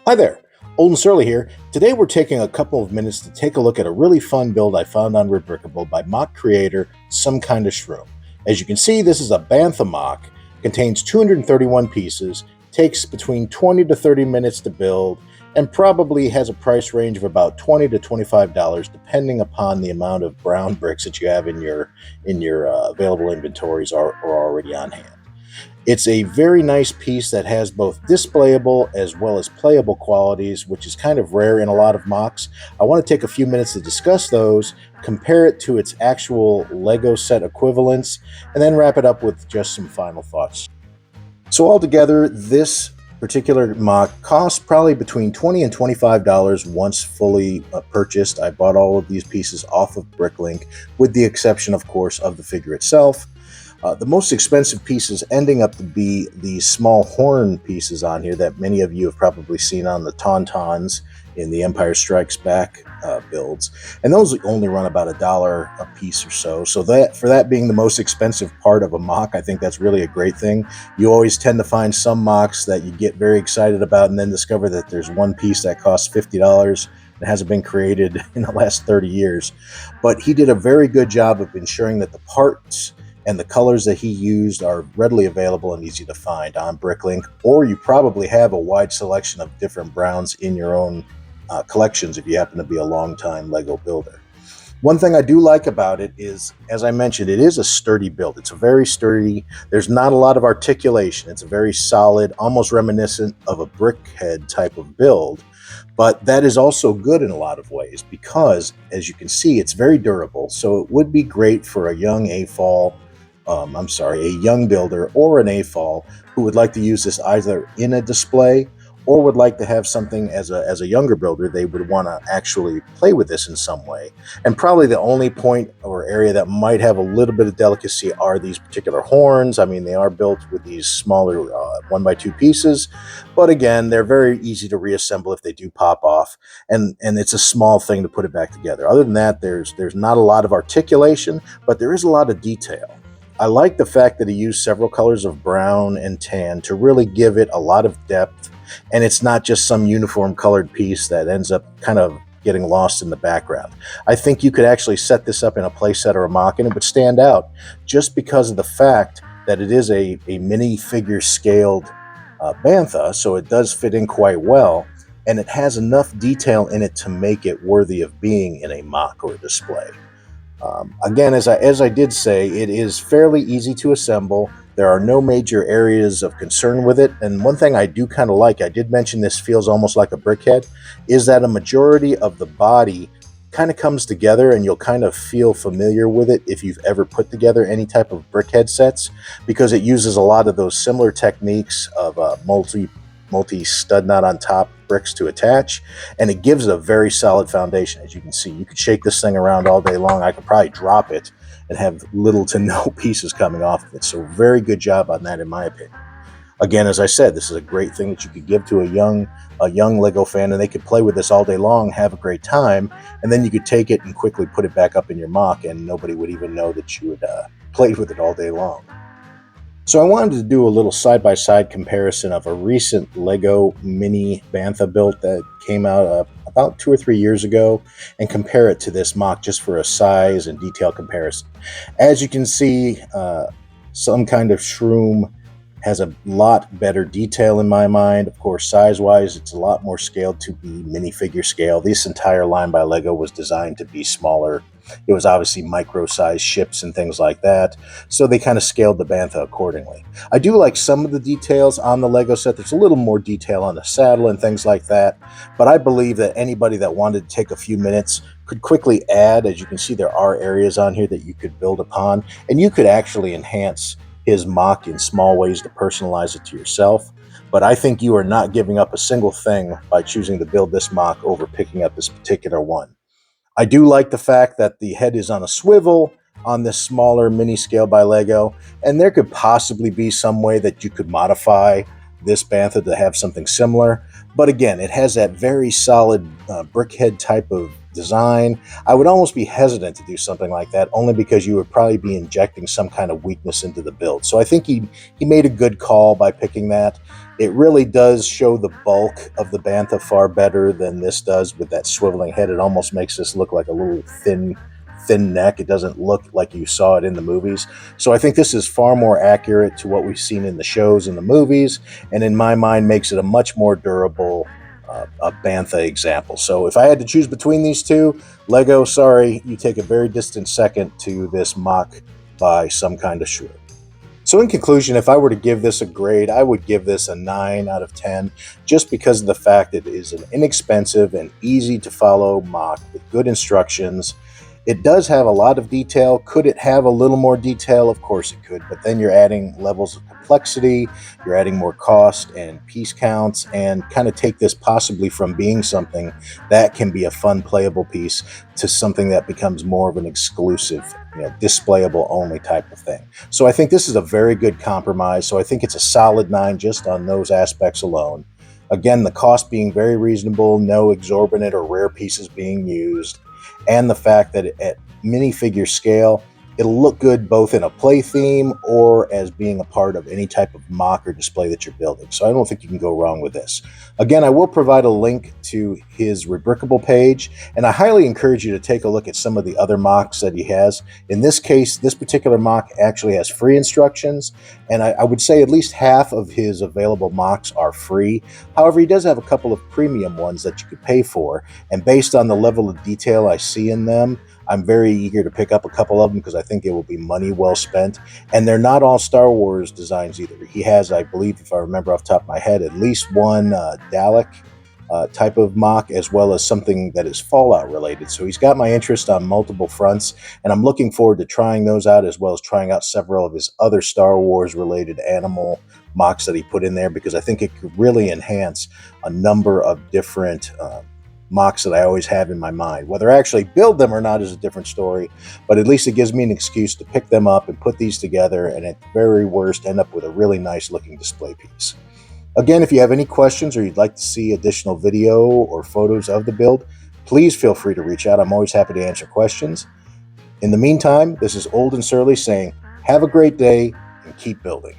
Hi there, Old and Surly here. Today we're taking a couple of minutes to take a look at a really fun build I found on Rebrickable by MOC creator SomeKindOfShroom. As you can see, this is a Bantha MOC, contains 231 pieces, takes between 20 to 30 minutes to build, and probably has a price range of about $20 to $25 depending upon the amount of brown bricks that you have in your available inventories or already on hand. It's a very nice piece that has both displayable as well as playable qualities, which is kind of rare in a lot of MOCs. I want to take a few minutes to discuss those, compare it to its actual Lego set equivalents, and then wrap it up with just some final thoughts. So altogether, this particular MOC costs probably between $20 and $25 once fully purchased. I bought all of these pieces off of Bricklink, with the exception, of course, of the figure itself. The most expensive pieces ending up to be these small horn pieces on here that many of you have probably seen on the Tauntauns in the Empire Strikes Back builds. And those only run about $1 a piece or so. So that, for that being the most expensive part of a MOC, I think that's really a great thing. You always tend to find some MOCs that you get very excited about and then discover that there's one piece that costs $50 and hasn't been created in the last 30 years. But he did a very good job of ensuring that the parts and the colors that he used are readily available and easy to find on Bricklink, or you probably have a wide selection of different browns in your own collections if you happen to be a long-time Lego builder. One thing I do like about it is, as I mentioned, it is a sturdy build. It's a very sturdy, there's not a lot of articulation. It's a very solid, almost reminiscent of a brickhead type of build. But that is also good in a lot of ways because, as you can see, it's very durable. So it would be great for a young a young builder or an AFOL who would like to use this either in a display or would like to have something as a younger builder they would want to actually play with this in some way. And probably the only point or area that might have a little bit of delicacy are these particular horns. I mean, they are built with these smaller 1x2 pieces, but again, they're very easy to reassemble if they do pop off, and it's a small thing to put it back together. Other than that, there's not a lot of articulation, but there is a lot of detail. I like the fact that he used several colors of brown and tan to really give it a lot of depth, and it's not just some uniform colored piece that ends up kind of getting lost in the background. I think you could actually set this up in a playset or a MOC and it would stand out just because of the fact that it is a minifigure scaled Bantha, so it does fit in quite well, and it has enough detail in it to make it worthy of being in a MOC or a display. Again, as I did say, it is fairly easy to assemble. There are no major areas of concern with it. And one thing I do kind of like, I did mention this feels almost like a brickhead, is that a majority of the body kind of comes together and you'll kind of feel familiar with it if you've ever put together any type of brickhead sets, because it uses a lot of those similar techniques of multi stud knot on top bricks to attach, and it gives it a very solid foundation. As you can see, you could shake this thing around all day long. I could probably drop it and have little to no pieces coming off of it. So very good job on that in my opinion. Again, as I said, this is a great thing that you could give to a young Lego fan, and they could play with this all day long, have a great time, and then you could take it and quickly put it back up in your MOC and nobody would even know that you had played with it all day long. So I wanted to do a little side-by-side comparison of a recent Lego mini Bantha build that came out about 2 or 3 years ago and compare it to this MOC just for a size and detail comparison. As you can see, SomeKindOfShroom has a lot better detail in my mind. Of course, size-wise, it's a lot more scaled to be minifigure scale. This entire line by Lego was designed to be smaller. It was obviously micro-sized ships and things like that, so they kind of scaled the Bantha accordingly. I do like some of the details on the Lego set. There's a little more detail on the saddle and things like that, but I believe that anybody that wanted to take a few minutes could quickly add. As you can see, there are areas on here that you could build upon, and you could actually enhance his MOC in small ways to personalize it to yourself. But I think you are not giving up a single thing by choosing to build this MOC over picking up this particular one. I do like the fact that the head is on a swivel on this smaller mini scale by Lego, and there could possibly be some way that you could modify this Bantha to have something similar. But again, it has that very solid brickhead type of design. I would almost be hesitant to do something like that, only because you would probably be injecting some kind of weakness into the build. So I think he made a good call by picking that. It really does show the bulk of the Bantha far better than this does with that swiveling head. It almost makes this look like a little thin neck. It doesn't look like you saw it in the movies. So I think this is far more accurate to what we've seen in the shows and the movies, and in my mind makes it a much more durable a Bantha example. So if I had to choose between these two, Lego, sorry, you take a very distant second to this MOC by SomeKindOfShroom. So in conclusion, if I were to give this a grade, I would give this a 9 out of 10, just because of the fact it is an inexpensive and easy to follow MOC with good instructions. It does have a lot of detail. Could it have a little more detail? Of course it could, but then you're adding levels of complexity, you're adding more cost and piece counts, and kind of take this possibly from being something that can be a fun playable piece to something that becomes more of an exclusive, displayable only type of thing. So I think this is a very good compromise. So I think it's a solid 9 just on those aspects alone. Again, the cost being very reasonable, no exorbitant or rare pieces being used, and the fact that at minifigure scale, it'll look good both in a play theme or as being a part of any type of MOC or display that you're building. So I don't think you can go wrong with this. Again, I will provide a link to his Rebrickable page, and I highly encourage you to take a look at some of the other MOCs that he has. In this case, this particular MOC actually has free instructions, and I would say at least half of his available MOCs are free. However, he does have a couple of premium ones that you could pay for, and based on the level of detail I see in them, I'm very eager to pick up a couple of them because I think it will be money well spent. And they're not all Star Wars designs either. He has, I believe, if I remember off the top of my head, at least one Dalek type of MOC, as well as something that is Fallout related. So he's got my interest on multiple fronts, and I'm looking forward to trying those out, as well as trying out several of his other Star Wars related animal MOCs that he put in there, because I think it could really enhance a number of different MOCs that I always have in my mind. Whether I actually build them or not is a different story, but at least it gives me an excuse to pick them up and put these together, and at the very worst end up with a really nice looking display piece. Again, if you have any questions or you'd like to see additional video or photos of the build, please feel free to reach out. I'm always happy to answer questions. In the meantime, this is Old and Surly saying, have a great day and keep building.